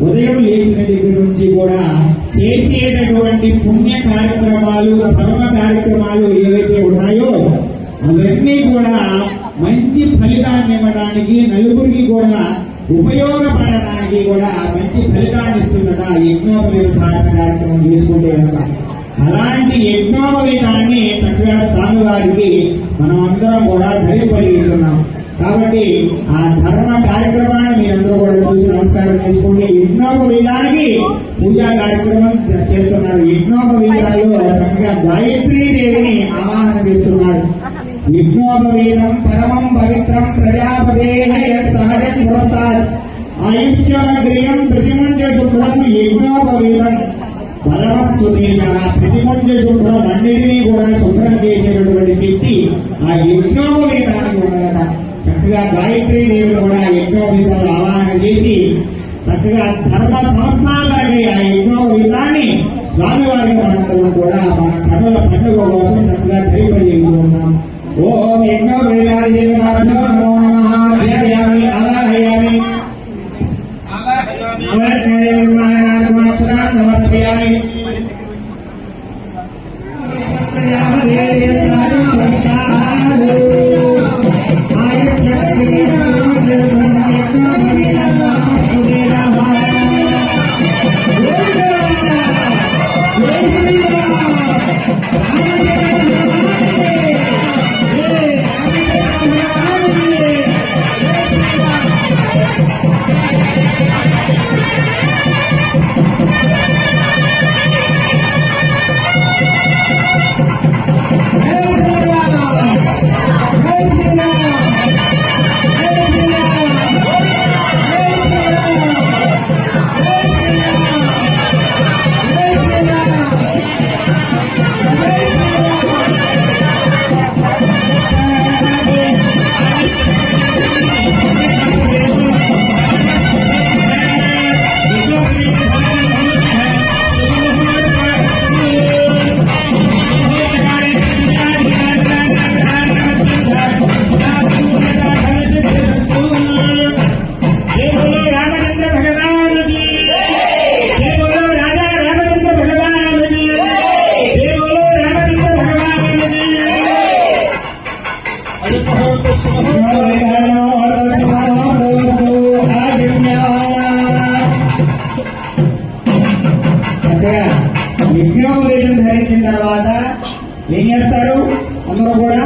ఉదయం లేచిన దగ్గర నుంచి కూడా చేసేటటువంటి పుణ్య కార్యక్రమాలు, ధర్మ కార్యక్రమాలు ఏవైతే ఉన్నాయో అవన్నీ కూడా మంచి ఫలితాన్ని ఇవ్వడానికి, నలుగురికి కూడా ఉపయోగపడడానికి కూడా మంచి ఫలితాన్ని ఇస్తున్నట యజ్ఞోపవీత కార్యక్రమం చేసుకుంటే కనుక. అలాంటి యజ్ఞోపవీతాన్ని చక్కగా స్వామివారికి మనం అందరం కూడా ధరింపజేస్తున్నాం. కాబట్టి ఆ ధర్మ కార్యక్రమాన్ని మీరందరూ కూడా చూసి నమస్కారం చేసుకోండి. యజ్ఞోపవీతానికి పూజా కార్యక్రమం చేస్తున్నారు. యజ్ఞోపవీతాల్లో చక్కగా గాయత్రీదేవిని ఆవాహన చేస్తున్నారు. యజ్ఞోపవీతం పరమం పవిత్రం ప్రజాపతేః సహజం పురస్తాత్ ఆయుష్యగ్రియం ప్రతిమంజ శుభ్రం యజ్ఞోపవీతం బలవస్తుదేవ. ప్రతిమంజ శుభ్రం అన్నిటినీ కూడా శుభ్రం చేసేటటువంటి శక్తి ఆ యజ్ఞోపవీతానికి ఉన్నదట. చక్కగా గాయత్రీదేవిని కూడా యజ్ఞోపవీతంలో ఆవాహన చేసి చక్కగా ధర్మ సంస్థాపనకై ఆ యజ్ఞోపవీతాన్ని స్వామివారికి మనందరం కూడా మన కన్నుల పండుగ కోసం చక్కగా ధరింపజేస్తూ ఉన్నాం. ఓం యజ్ఞోపవీతాయ నమో నమః. ధ్యాయామి ఆవాహయామి సమర్పయామి. యజ్ఞోపవీతం ధరించిన తర్వాత ఏం చేస్తారు? అందరూ కూడా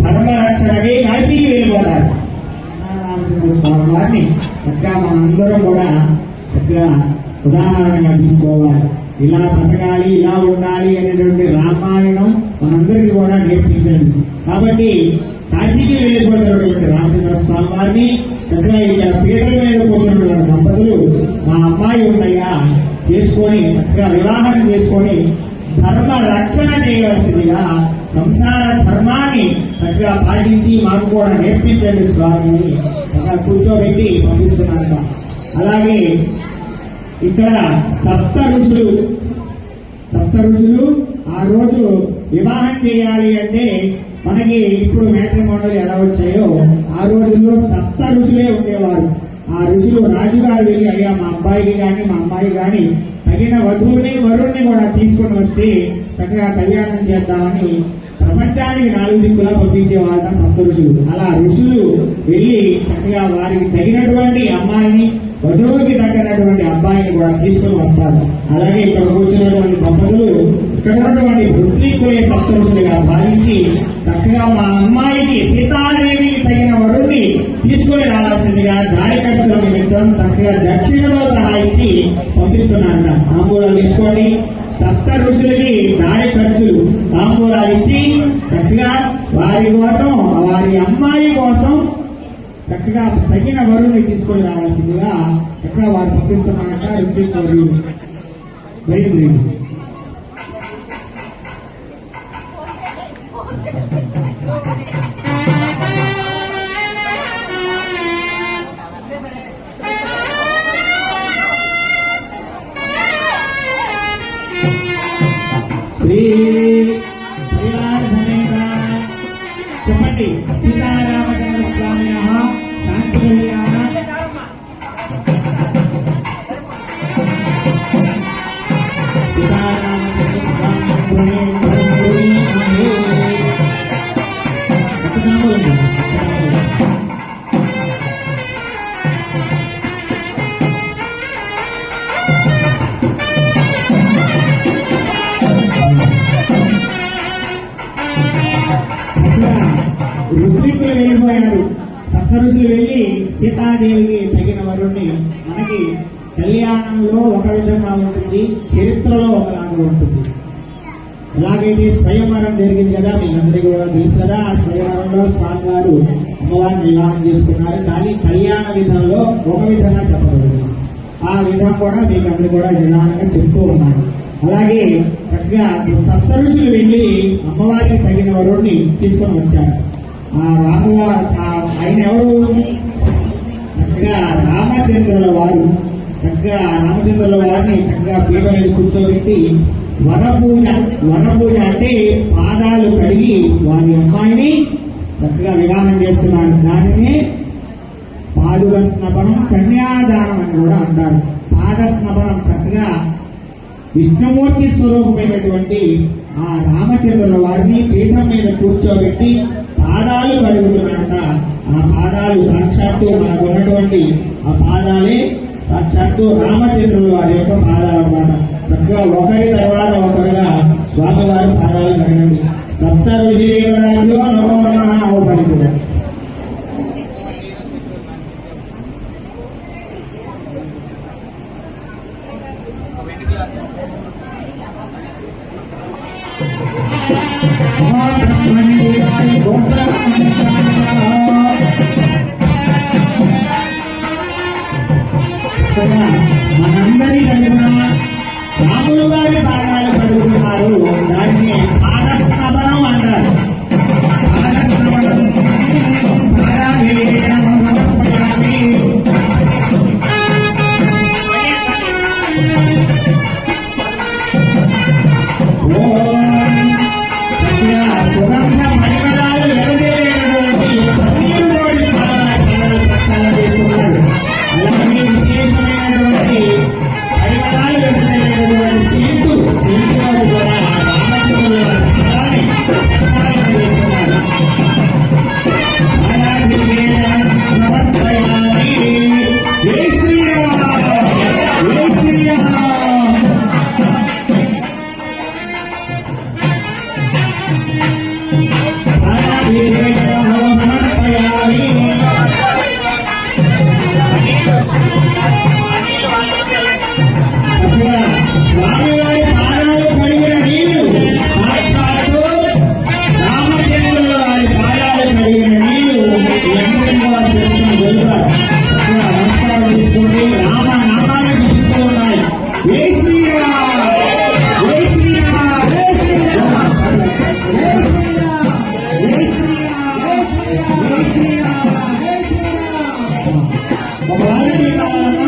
ధర్మరక్షణకి కాశీకి వెళ్ళిపోతారు. రామచంద్ర స్వామి వారిని చక్కగా మనందరం కూడా చక్కగా ఉదాహరణగా తీసుకోవాలి. ఇలా బతకాలి, ఇలా ఉండాలి అనేటువంటి రామాయణం మనందరికీ కూడా నేర్పించండి. కాబట్టి కాశీకి వెళ్ళిపోతున్నటువంటి రామచంద్ర స్వామి వారిని చక్కగా ఇక్కడ పీటల మీద కూర్చున్నటువంటి దంపతులు మా అమ్మాయి ఉందయ్యా చేసుకొని చక్కగా వివాహం చేసుకొని ధర్మ రక్షణ చేయవలసిందిగా, సంసార ధర్మాన్ని చక్కగా పాటించి మాకు కూడా నేర్పించండి స్వామిని చక్కగా కూర్చోబెట్టి పంపిస్తున్నారు. అలాగే ఇక్కడ సప్త ఋషులు ఆ రోజు వివాహం చేయాలి అంటే మనకి ఇప్పుడు మ్యాట్రిమోనీలు ఎలా వచ్చాయో ఆ రోజుల్లో సప్త ఋషులే ఉండేవారు. ఆ ఋషులు రాజుగారు వెళ్ళి అయ్యా మా అబ్బాయికి కానీ మా అమ్మాయి కానీ తగిన వధువుని వరుణ్ణి కూడా తీసుకొని వస్తే చక్కగా కళ్యాణం చేద్దామని ప్రపంచానికి 4 దిక్కులా పంపించేవాళ్ళ సప్త ఋషులు. అలా ఋషులు వెళ్ళి చక్కగా వారికి తగినటువంటి అమ్మాయిని, వధువుకి తగినటువంటి అబ్బాయిని కూడా తీసుకొని వస్తారు. అలాగే ఇక్కడ కూర్చున్నటువంటి దంపతులు ఇక్కడ ఉన్నటువంటి పృథ్వీకులే సప్త ఋషులుగా భావించి చక్కగా మా అమ్మాయికి సీతాదేవికి తగిన వరుణ్ణి తీసుకొని రావాల్సిందిగా దారి ఖర్చుల నిమిత్తం చక్కగా దక్షిణలో సహా ఇచ్చి పంపిస్తున్నారట. తాంబూలాలు తీసుకోండి. సప్త ఋషులకి దారి ఖర్చులు తాంబూలాలు ఇచ్చి చక్కగా వారి కోసం, వారి అమ్మాయి కోసం చక్కగా తగిన వరుణ్ణి తీసుకొని రావాల్సిందిగా చక్కగా వారు పంపిస్తున్నారట. ఋషిక్ వరుడు బయలుదేరి శ్రీ చెప్పండి. సీతారామచంద్ర స్వామి శాంతి కళ్యాణ ఋత్వికులు వెళ్ళిపోయారు. సప్త ఋషులు వెళ్ళి సీతాదేవికి తగిన వరుణ్ణి, మనకి కళ్యాణంలో ఒక విధంగా ఉంటుంది, చరిత్రలో ఒకలాగా ఉంటుంది. ఎలాగైతే స్వయంవరం జరిగింది కదా, మీకు అందరికీ కూడా తెలుసు కదా. ఆ స్వయంవరంలో స్వామివారు అమ్మవారిని వివాహం చేసుకున్నారు. కానీ కళ్యాణ విధంలో ఒక విధంగా చెప్పబడింది. ఆ విధం కూడా మీకు అందరూ కూడా నిదానంగా చెప్తూ ఉన్నారు. అలాగే చక్కగా సప్త ఋషులు వెళ్ళి అమ్మవారికి తగిన వరుణ్ణి తీసుకొని వచ్చారు. ఆ ఆయన ఎవరు? చక్కగా రామచంద్రుల వారు. చక్కగా రామచంద్రుల వారిని చక్కగా పీఠ మీద కూర్చోబెట్టి వనపూజ అంటే పాదాలు కడిగి వారి అమ్మాయిని చక్కగా వివాహం చేస్తున్నారు. దానినే పాదుక స్నపనం, కన్యాదానం అని కూడా అంటారు. పాద స్నపనం చక్కగా విష్ణుమూర్తి స్వరూపమైనటువంటి ఆ రామచంద్రుల వారిని పీఠం మీద కూర్చోబెట్టి పాదాలు కడుగుతున్నారట. ఆ పాదాలు సాక్షాత్తు మనకు ఉన్నటువంటి ఆ పాదాలే సాక్షాత్తు రామచంద్రుల వారి యొక్క పాదాలు అన్నమాట. చక్కగా ఒకరి తర్వాత ఒకరుగా స్వామివారి పాదాలు కడగండి. సప్త ఋషిదేవులలో నమో నమః పలికిన మనందరి తరపున రాములు గారి పాదాలు కడుగుతున్నారు. దాన్ని పాదస్నపనం అంటారు. పాదస్నపనం సుగంధ పరిమళాలు వెలువడేటటువంటి పన్నీరులోని పాదాలు ప్రక్షాళన చేస్తున్నారు. అలాగే విశేషమైనటువంటి పరిమళాలు వెలువడేటటువంటి శిల్పులు కూడా రామచంద్రుల పాదాన్ని ప్రక్షాళన చేస్తున్నారు. జై శ్రీరామ్, జై శ్రీరామ్. స్వామివారి పాదాలు కడిగిన నీళ్లు సాక్షాత్తు రామచంద్రుల వారి పాదాలు కడిగిన నీళ్లు అందరినీ కూడా శిరస్సును జరుగుతారు. నమస్కారం తీసుకోండి. రామ నామాలు పిలుస్తూ ఉన్నాయి. జై శ్రీరామ్, జై శ్రీరామ్, జై శ్రీరామ్, జై శ్రీరామ్, జై శ్రీరామ్. ఒక వారికి కావాలన్నా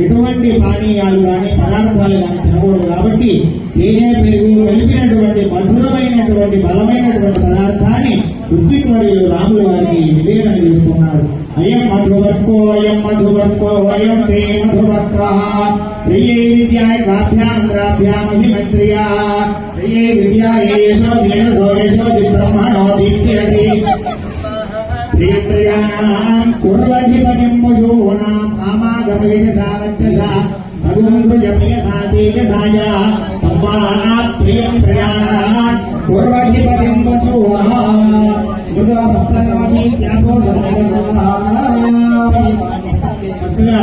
ఎటువంటి పానీయాలు కానీ పదార్థాలు కానీ తినకూడదు. కాబట్టి తేనె పెరుగు కలిపినటువంటి మధురమైనటువంటి బలమైనటువంటి పదార్థాన్ని ఋత్విక్వర్యులు రాముల వారికి నివేదన చేస్తున్నారు. అయం మధువర్కో అయం తే మధువర్క ప్రియే విద్యాయ ద్రాభ్యామభిమంత్రియా ప్రియే విద్యాయ యశో బ్రహ్మణో దీప్తిరసి ప్రియాణాం కుర్వధిపతిం పశూనాం ఆమాగమవిషసావచ్చసా సగుంభుజప్రియసా తేజసాయ పద్మానా ప్రియం ప్రయాణాం కుర్వధిపతిం పశూనాం మృదువస్తనవసీ త్యాగో సమయగర్వా. చక్కగా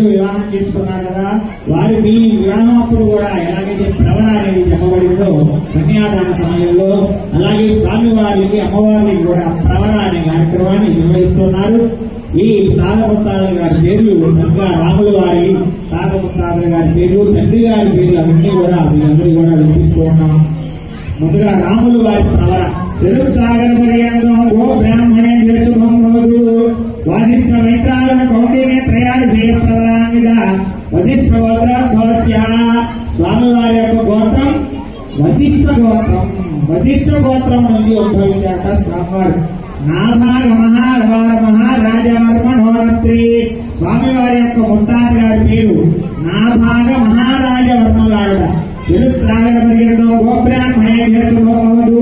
మీరు వివాహం చేసుకున్నారు కదా, వారి మీ వివాహం అప్పుడు కూడా ఎలాగైతే ప్రవర అనేది చెప్పబడిందో కన్యాదాన సమయంలో, అలాగే స్వామి వారికి అమ్మవారికి కూడా ప్రవర అనే కార్యక్రమాన్ని నిర్వహిస్తున్నారు. ఈ తాతముత్తాతల గారి పేర్లు చక్కగా రాముల వారి తాతముత్తాతల గారి పేర్లు, తండ్రి గారి పేర్లు అవన్నీ కూడా మీరందరూ కూడా వినిపిస్తూ ఉన్నాం. ముందుగా రాములు వారి ప్రవర చతుస్సాగర పర్యంతం ఓ బ్రాహ్మణే శుభమవదు వాసిష్ఠ వైత్రాలను కౌండిన్య త్రయాలు చేయ ప్రవరాన్విద వశిష్ఠ గోత్ర స్వామి వారి యొక్క గోత్రం వశిష్ఠ గోత్రం. వశిష్ఠ గోత్రం నుంచి ఉద్భవించాక స్వామివారు. నాభాగ మహారాజవర్మ నోనత్రి స్వామివారి యొక్క ముత్తాత గారి పేరు నాభాగ మహారాజవర్మ గారు. చతుస్సాగర పర్యంతం ఓ బ్రాహ్మణే శుభమవదు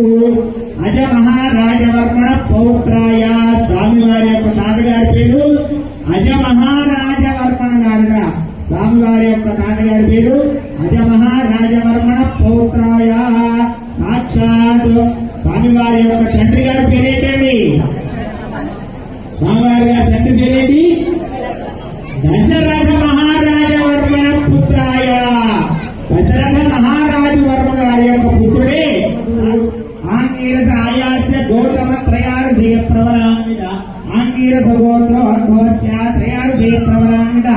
అజ మహారాజవర్మణ పౌత్రాయ స్వామివారి యొక్క తాతగారి పేరు అజ మహారాజవర్మణ గారుట. స్వామివారి యొక్క తాతగారి పేరు అజ మహారాజవర్మణ పౌత్రాయ. సాక్షాత్ స్వామివారి యొక్క తండ్రి గారి పేరేంటండి? స్వామివారి గారి తండ్రి పేరేంటి? దశరథ మహారాజవర్మణ పుత్రాయ. దశరథ మహారాజు వర్మ గారి యొక్క పుత్రుడే ఆంగీరస ఆయాస్య గౌతమ త్రయారు చేయ ప్రవరాన్విత. ఆంగీరస గోత్రోద్భవస్య త్రయారు చేయ ప్రవరాన్విత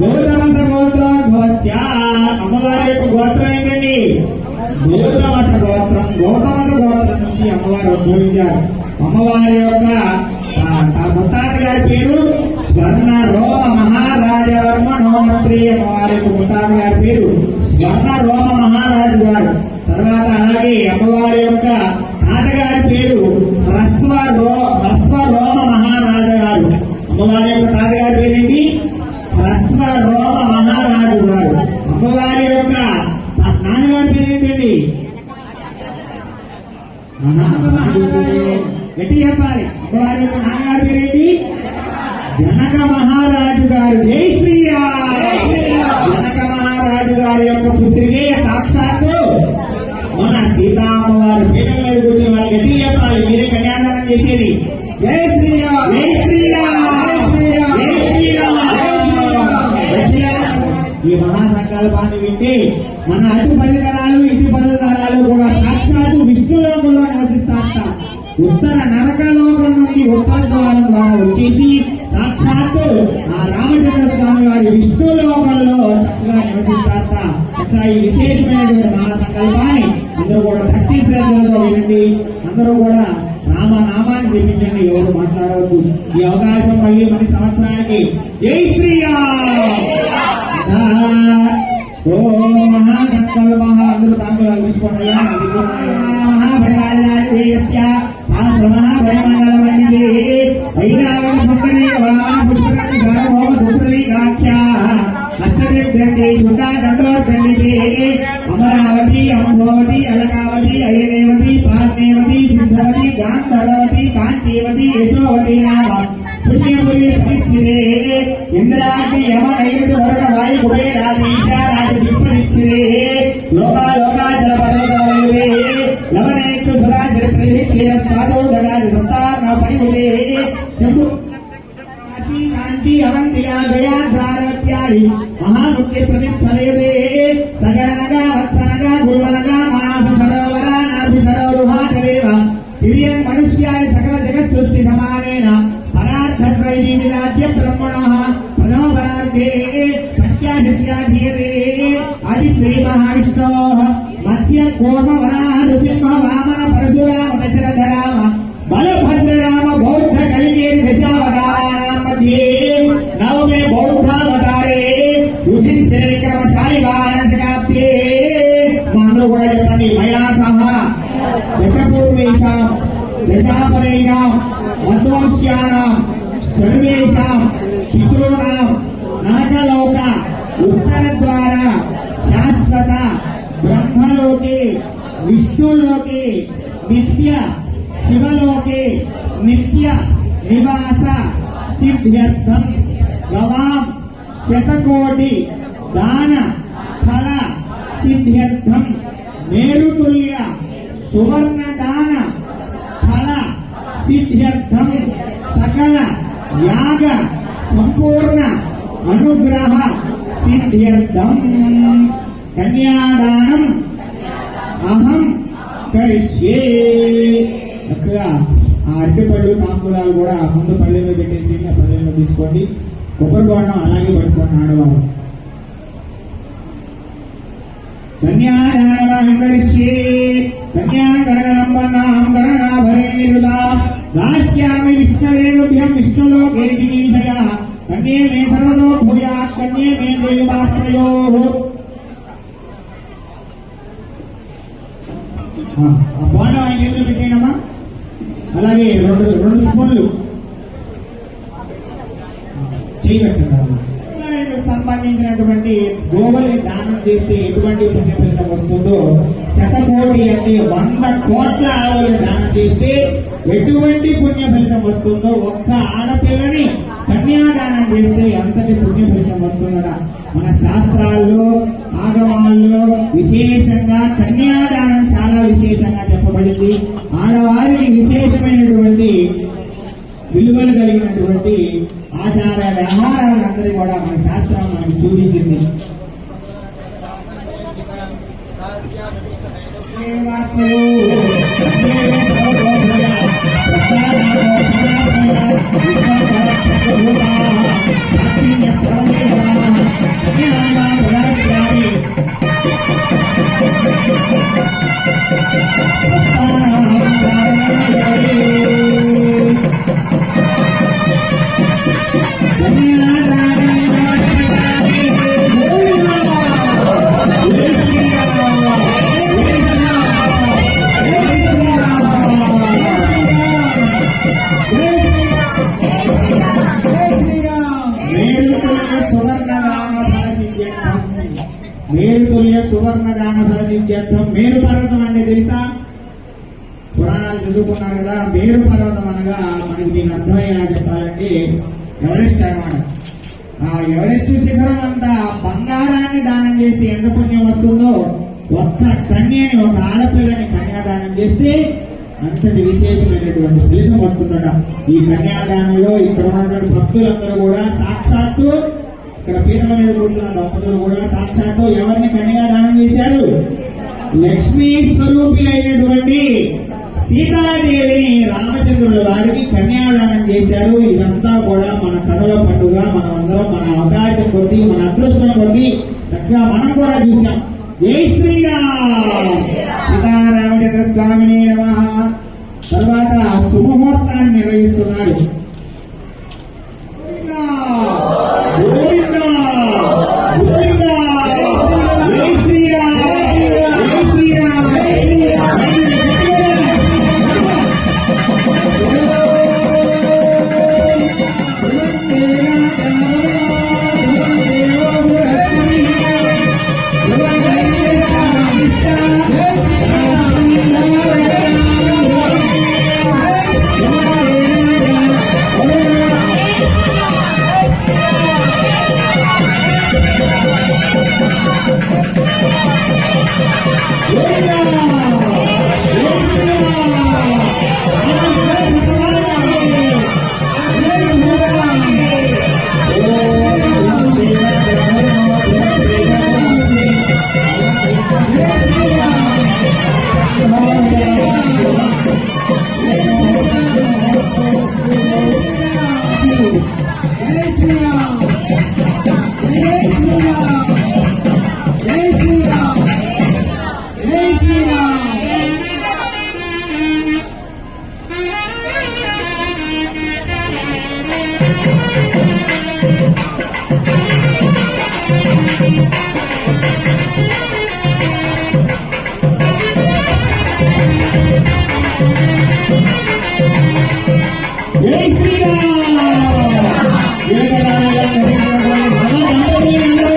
గౌతమస గోత్రోద్భవస్య. అమ్మవారి యొక్క గోత్రం ఏంటండి? గౌతమస గోత్రం. గౌతమస గోత్రం నుంచి అమ్మవారు ఉద్భవించారు. అమ్మవారి యొక్క ముత్తాత గారి పేరు స్వర్ణ రోమ మహారాజవర్మ నోమత్రి. అమ్మవారి యొక్క ముత్తాత గారి పేరు స్వర్ణ రోమ మహారాజు గారు. తర్వాత అలాగే అమ్మవారి యొక్క తాతగారి పేరు హ్రస్వ రోమ మహారాజు గారు. అమ్మవారి యొక్క తాతగారి పేరేంటి? హ్రస్వ రోమ మహారాజు గారు. అమ్మవారి యొక్క నాన్నగారి పేరేంటండి? గట్టి చెప్పాలి. అమ్మవారి యొక్క నాన్నగారి పేరేంటి? జనక మహారాజు గారు. జై శ్రీరామ్. జనక మహారాజు గారి యొక్క పుత్రికే సాక్షాత్తు మన సీతామ్మవారి పీఠం మీద కూర్చుని వాళ్ళు గట్టి చెప్పాలి. మీరే కన్యాదానం చేసేది. జై శ్రీరామ్. జై శ్రీరామ్. జై శ్రీరామ్. ఈ మహాసంకల్పాన్ని వింటే మన అటు 10 తరాలు ఇటు 10 తరాలు కూడా సాక్షాత్తు విష్ణులోకంలో నివసిస్తారట. ఉత్తర నరకలోకం నుండి ఉత్తర ద్వారం ద్వారా వచ్చేసి సాక్షాత్తు ఆ రామచంద్ర స్వామి వారి విష్ణులోకంలో చక్కగా నివసిస్తారట. అట్లా ఈ విశేషమైనటువంటి మహాసంకల్పాన్ని అందరూ కూడా భక్తి శ్రద్ధలతో వినండి. అందరూ కూడా రామనామాన్ని జపించండి. ఎవరు మాట్లాడవద్దు. ఈ అవకాశం మళ్ళీ మన సంవత్సరానికి. జై శ్రీరామ్. ఓం మహాసంకల్ప. అందరూ తాంబూలాలు తీసుకోండి. మహాభరాజరాజేయస్య సహస్ర మహాభయమండలమణిదే ఐరావణ పుష్కరే పుష్కరం సర్వోమ సుప్రలీకాఖ్యా అష్టదిగ్గంటే శుద్ధ దండోర్గండితే అమరావతి అంబోవతి అలకావతి అయనేవతి పార్నేవతి సిద్ధవతి గాంధర్వతి కాంచీవతి యశోవతి నామ పుణ్యపురి ప్రతిష్ఠితే ఇంద్రాగ్ని యమ నైరుతి వరద వాయు కుబేరాధీశా రాజ దిక్పరిస్థితే లోకాలోకాచల పర్వతవైవే లవనేక్షు సురాజరి ప్రతిక్షేర స్వాదో దగాది సంతాన పరిములే జంబు కాంతి అవంతిగా గయాధారవత్యాది మహాముక్తి ప్రతిస్థలయదే సగరనగా వత్సనగా గుల్వనగా మానస సరోవర నాభి సరోరుహాటరేవ తిరియన్ మనుష్యాని సకల జగత్ సృష్టి సమానేన పరార్థద్వైరీ విలాద్య బ్రహ్మణః పరమపరార్థే ప్రత్యాహిత్యాధీయతే ఆది శ్రీ మహావిష్ణోః మత్స్య కూర్మ వరాహ నృసింహ వామన పరశురామ దశరథ రామ బలభద్ర రామ బౌద్ధ కలిగేరి దశావతారాణాం మధ్యే నవమే బౌద్ధావతారే యుధిష్ఠిర విక్రమశాలి వాహన శకాబ్దే. అందరూ కూడా చెప్పండి. మయా సహ దశపూర్వేషాం దశాపరేణాం మధ్వంశ్యానాం సర్వేషాం పితॄణాం నరకలోక ఉత్తర ద్వార శాశ్వత బ్రహ్మలోకే విష్ణులోకే నిత్య శివలోకే నిత్య నివాస సిద్ధ్యర్థం గవాం శతకోటి దాన ఫల సిద్ధ్యర్థం మేరుతుల్య సువర్ణ దాన ఫల సిద్ధ్యర్థం సకల యాగ సంపూర్ణ అనుగ్రహ సిద్ధ్యర్థం కన్యాదానం అహం కరిష్యే. చక్కగా ఆ అరటిపళ్ళు తాంబూలాలు కూడా ముందు పల్లెల్లో పెట్టేసి ఆ పల్లెల్లో తీసుకోండి. కొబ్బరి బోండం అలాగే పట్టుకోండి ఆడవారు. కన్యాదానమహం కరిష్యే కన్యాకరగణంబన్నాం కరణాభరణీరుదాం దాస్యామి విష్ణవేభ్యం విష్ణులోకే జిగీషయః కన్యే మే సర్వతో భూయాత్ కన్యే మే దేవాశ్రయోః. ఆ బోండం ఆయన చేతిలో పెట్టేయడమ్మా. అలాగే రెండు స్పూన్లు చేయబెట్టారు. సంబంధించినటువంటి గోవుల్ని దానం చేస్తే ఎటువంటి పుణ్యఫలితం వస్తుందో, 100,000,000 అంటే 100 కోట్ల ఆవులు దానం చేస్తే ఎటువంటి పుణ్యఫలితం వస్తుందో, ఒక్క ఆడపిల్లని కన్యాదానం చేస్తే అంతటి పుణ్యఫలితం వస్తుందట. మన శాస్త్రాల్లో ఆగమాల్లో విశేషంగా కన్యాదానం చాలా విశేషంగా చెప్పబడింది. ఆడవారికి విశేషమైనటువంటి విలువలు కలిగినటువంటి ఆచార వ్యవహారాలందరూ కూడా మన శాస్త్రం మనకు చూపించింది. మేరుతుల్య సువర్ణదాన ఫలసిద్ధ్యర్థం. మేరు పర్వతం అంటే తెలుసా? పురాణాలు చదువుకున్నారు కదా. మేరు పర్వతం అనగా మనకి దీని అర్థమయ్యేలా చెప్పాలంటే ఎవరెస్ట్ అన్నమాట. ఆ ఎవరెస్ట్ శిఖరం అంతా బంగారాన్ని దానం చేస్తే ఎంత పుణ్యం వస్తుందో, ఒక్క కన్యని, ఒక ఆడపిల్లని కన్యాదానం చేస్తే అంతటి విశేషమైనటువంటి ఫలితం వస్తుందట. ఈ కన్యాదానంలో ఇక్కడ ఉన్నటువంటి భక్తులందరూ కూడా సాక్షాత్తు, ఇక్కడ పీఠం మీద కూర్చున్న దంపతులు కూడా సాక్షాత్తు ఎవరిని కన్యాదానం చేశారు? లక్ష్మీ స్వరూపి అయినటువంటి సీతాదేవిని రామచంద్రుల వారికి కన్యాదానం చేశారు. ఇదంతా కూడా మన కనుల పండుగ. మనం అందరం మన అవకాశం కొద్ది, మన అదృష్టం కొద్ది చక్కగా మనం కూడా చూసాం. జై శ్రీరామ్. సీతారామచంద్ర స్వామిని నమః. తర్వాత శుభముహూర్తాన్ని నిర్వహిస్తున్నారు.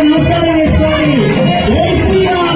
నమస్కారం చేసుకోండి. జై శ్రీరామ్.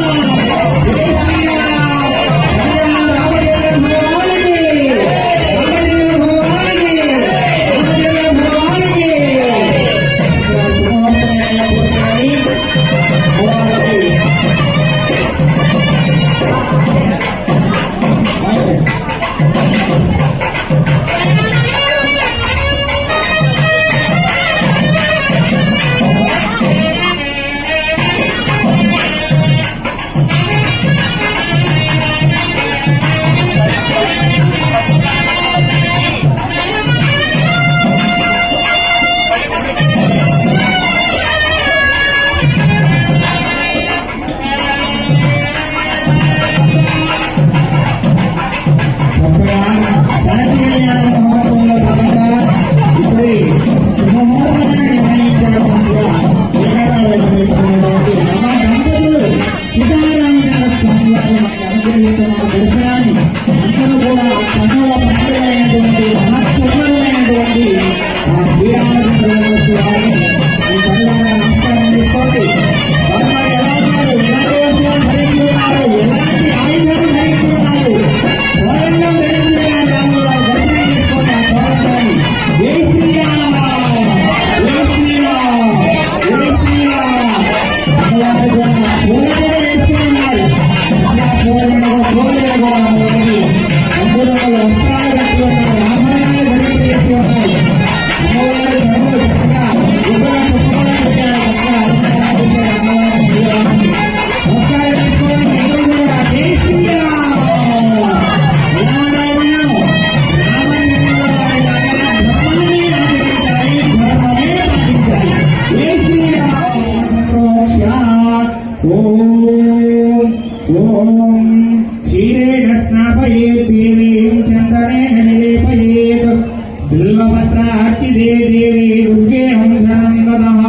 అనుగ్రహిస్తున్నారు దర్శనాన్ని. అందరూ కూడా కన్నుల పండుగైనటువంటి మహత్సుందరమైనటువంటి ఆ శ్రీరామచంద్రమూర్తి వారిని ఈ కళ్ళారా నమస్కారం చేసుకోండి. వారు ఎలా ఉన్నారు, ఎలాంటి వస్తువులు ధరించి ఉన్నారు, ఎలాంటి ఆయుధాలు ధరించి ఉన్నారు, కోరంగం ధరించి ఉన్నారు. రాములు వారు దర్శనం చేసుకోండి ఆ కోరంగాన్ని. జై శ్రీరామ్, జై శ్రీరామ్, జై శ్రీరామ్. అమ్మవారు కూడా పూల కూడా వేసుకుని ఉన్నారు. పూల కూడా సంపూర్ణ వస్త్రాలు కట్టి ఉన్నారు, ఆభరణాలు ధరించి వేసి ఉన్నారు. అమ్మవారి పనులు చక్కగా ఉబ్బల కుప్పగా పెట్టారు, చక్కగా అలంకారాలు చేశారు అమ్మవారిని. నమస్కారం చేసుకోండి అందరూ కూడా. జై శ్రీరామ్. ఎలా ఉండాలి మనం? రామచంద్ర వారి లాగా ధర్మాన్ని ఆచరించాలి, ధర్మమే పాటించాలి. జై శ్రీరామ్. ఓం క్షీరేణ స్నాపయేత్ దేవీం చందనేన నిలేపయేత్ బిల్వపత్రార్చితే దేవీ దుర్గే హంసనం దదః.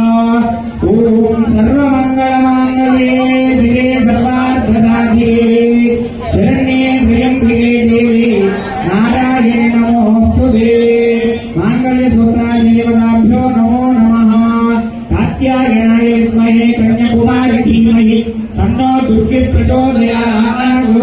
ఓం సర్వమంగళమాంగళ్యే శివే సర్వార్థసాధికే శరణ్యే త్ర్యంబకే దేవి నారాయణి నమోస్తుతే. మాంగళ్య సూత్రాధిపదాభ్యో నమో నమః. కాత్యాయనాయ విద్మహే కన్యాకుమారి ధీమహి తన్నో దుర్గే ప్రచోదయాత్.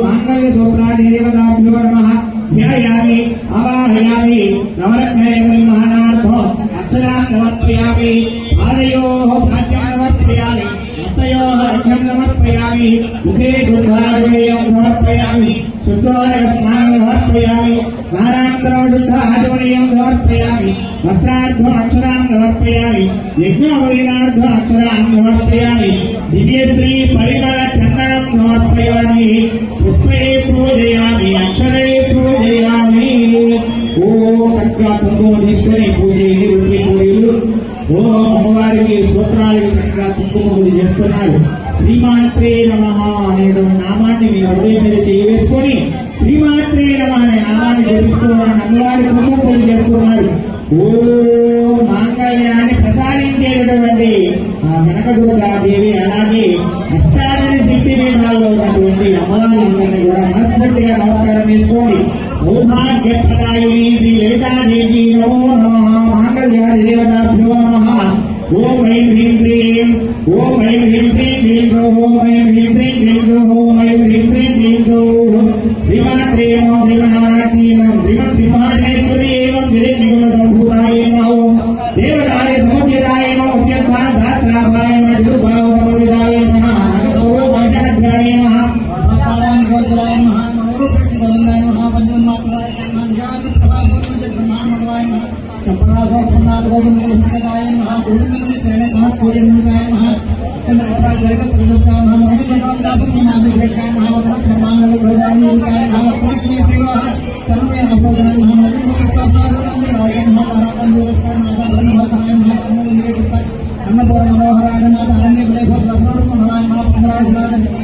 మాంగళ్య సూత్రాధిపదాభ్యో నమః. ధ్యాయామి అవాహయామి నవరత్నైర్మహానార్థో అక్షరాన్ సమర్పయామి. పాదయోః ప్రాజ్ఞం సమర్పయామి, హస్తయోః అర్ఘ్యం సమర్పయామి, ముఖే శుద్ధాచమనీయం సమర్పయామి, శుద్ధోదక స్నానం సమర్పయామి, స్నానానంతరం శుద్ధ ఆచమనీయం సమర్పయామి, వస్త్రార్థం అక్షరాన్ సమర్పయామి, యజ్ఞోపవీనార్థం అక్షరాన్ సమర్పయామి, దివ్యశ్రీ పరిమళ చందనం సమర్పయామి, పుష్పే పూజయామి, అక్షరే పూజయామి. ఓం చక్కగా కుంకుమ తీసుకొని పూజ రుచి పూజలు. ఓం అమ్మవారికి సూత్రాలకి చక్కగా కుంకుమ పూజ చేస్తున్నారు. శ్రీమాత్రే నమః అనేటువంటి నామాన్ని మీ హృదయం మీద చేయి వేసుకొని శ్రీమాత్రే నమః అనే నామాన్ని జపిస్తూ అమ్మవారి కుంకుమ పూజ చేస్తున్నారు. ఓం మాంగళ్యాన్ని ప్రసాదించేటటువంటి ఆ కనకదుర్గాదేవి అలాగే అష్టాదశ సిద్ధి పీఠాల్లో ఉన్నటువంటి అమ్మవార్లందరినీ కూడా మనస్ఫూర్తిగా నమస్కారం చేసుకోండి. సౌభాగ్యప్రదాయిని శ్రీ లలితాదేవి నమో నమః. మాంగళ్యాది దేవతాభ్యో నమః. ఓం ఐం హ్రీం శ్రీం, ఓం ఐం హ్రీం శ్రీం హ్రీం సౌః, ఓం ఐం హ్రీం శ్రీం హ్రీం సౌః, ఓం ఐం హ్రీం శ్రీం హ్రీం సౌః. శ్రీమాత్రే నమః. శ్రీ మహారాజ్ఞీ నమః. శ్రీమత్ సింహాసనేశ్వరి ఏవం జగన్నిగుణ సంభూతాయ నమః. దేవతాయ సముద్రాయ నమః. ఉద్యద్భాన సహస్రాభాయ నమః. చతుర్భావ సమన్వితాయ నమః. నగసౌర వైజనభ్యాయ నమః. నారాయణ గోత్రాయ నమః. నమోరూపేక్ష గోవిందాయ నమః. పంచమాత్రాయ నమః. జ్ఞాన ప్రభావోన్మత బ్రహ్మాండమయ నమః. చంపరాసోత్పన్నాద గోవింద సుందరాయ నమః. గోవిందముని శ్రేణే నమః. పూజమునిదాయ నమః. చంద్రప్రాయ జగత త్రిలోకాయ నమః. మధుమందాపం నాభిషేకాయ నమః. వదన బ్రహ్మాండ గోదావరికాయ నమః. పుష్పే ప్రివాహ తన్మే అభోజనాయ నమః. పుష్పాపాదరాయ నమః. తారాపంజరస్కాయ నమః. బ్రహ్మవసనాయ నమః. కర్మమునిదే కృప అన్నపూర్ణ మనోహరాయ నమః. అరణ్య విలేఖ బ్రహ్మణు మనోహరాయ నమః. పునరాజనాథ నమః.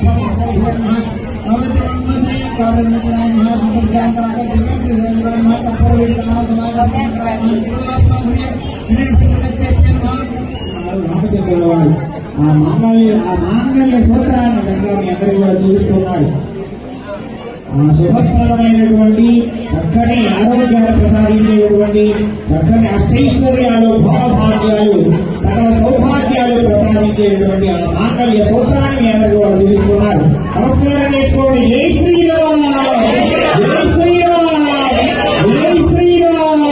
నవతి బ్రహ్మశ్రీ కారణాయ నమః. సంపర్కాంతరాయ దివ్యంతి దేవరాయ నమః. కర్పూర వేదికాయ సమాగమాయ నమః. గురువాత్మగుణ్య వినిర్పితచ్చే నమః. రామచంద్రుల వారు ఆ మాంగళ్య సూత్రాన్ని చక్కగా మీ అందరికీ కూడా చూపిస్తున్నారు. ఆ శుభప్రదమైనటువంటి చక్కని ఆరోగ్యాలు ప్రసాదించేటువంటి చక్కని అష్టైశ్వర్యాలు భోగభాగ్యాలు సకల సౌభాగ్యాలు ప్రసాదించేటువంటి ఆ మాంగళ్య సూత్రాన్ని మీ అందరికీ కూడా చూపిస్తున్నారు. నమస్కారం చేసుకోండి. జై శ్రీరామ్, జై శ్రీరామ్, జై శ్రీరామ్.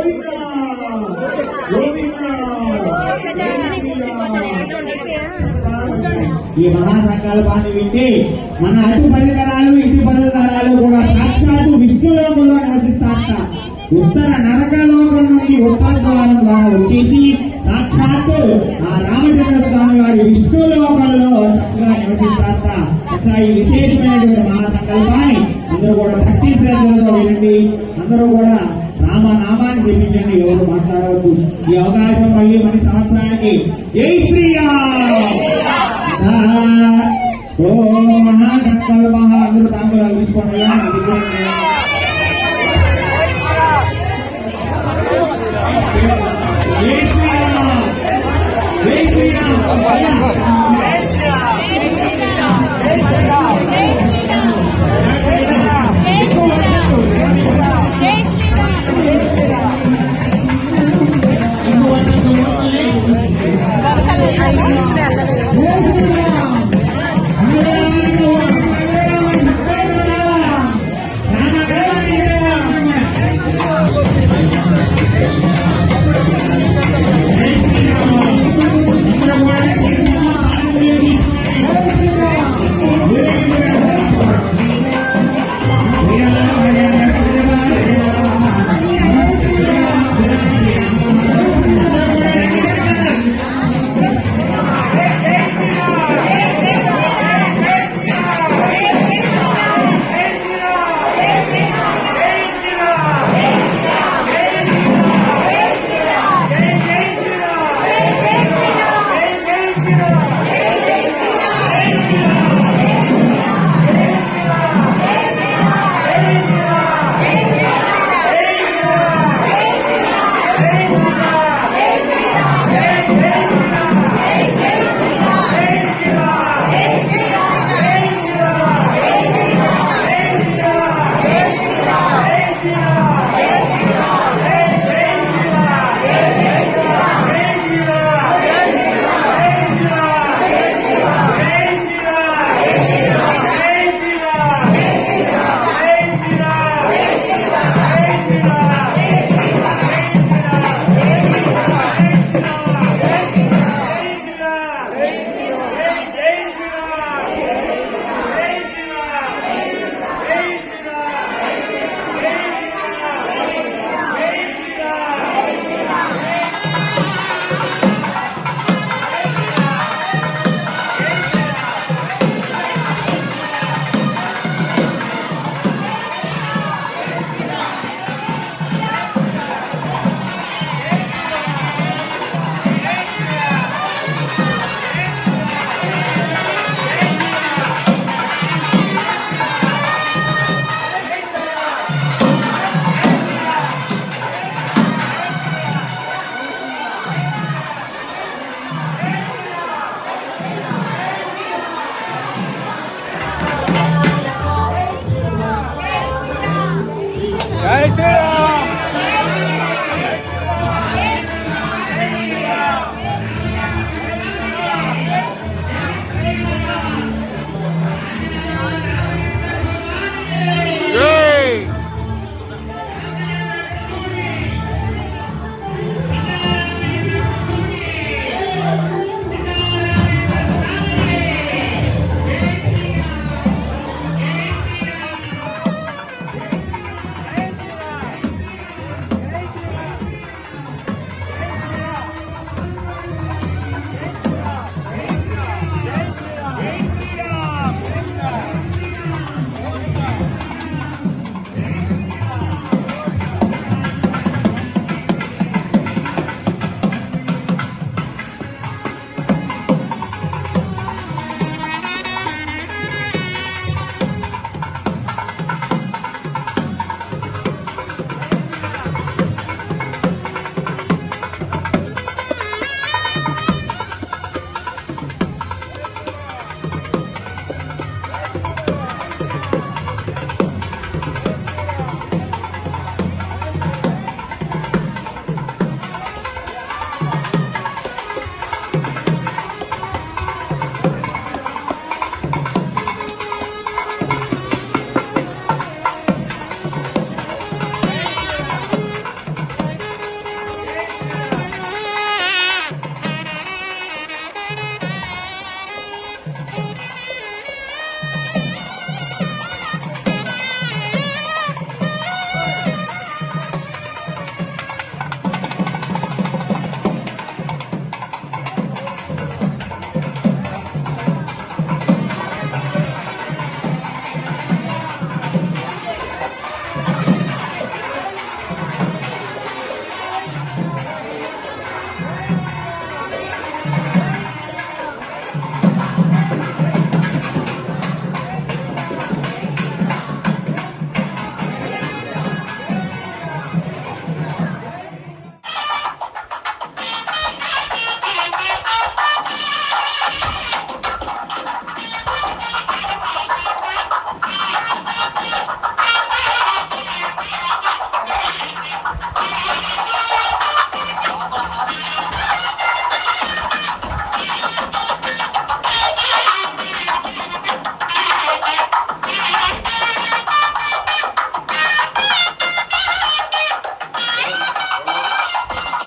ఈ మహాసంకల్పాన్ని వింటే మన అటు 10 తరాలు ఇటు 10 తరాలు కూడా సాక్షాత్తు విష్ణులోకంలో నివసిస్తారట. ఉత్తర నరకలోకం నుండి ఉత్తర ద్వారం ద్వారా వచ్చేసి సాక్షాత్తు ఆ రామచంద్ర స్వామి వారి విష్ణులోకంలో చక్కగా నివసిస్తారట. అట్లా ఈ విశేషమైనటువంటి మహాసంకల్పాన్ని అందరూ కూడా భక్తి శ్రద్ధలతో వినండి. అందరూ కూడా రామనామాన్ని జపించండి, ఎవరు మాట్లాడవద్దు. ఈ అవకాశం మళ్ళీ మన సంవత్సరానికి జై శ్రీరామ్. ఓం మహాసంకల్ప. అందరూ తాంబూలాలు తీసుకోండి. జై శ్రీరామ్, జై శ్రీరామ్.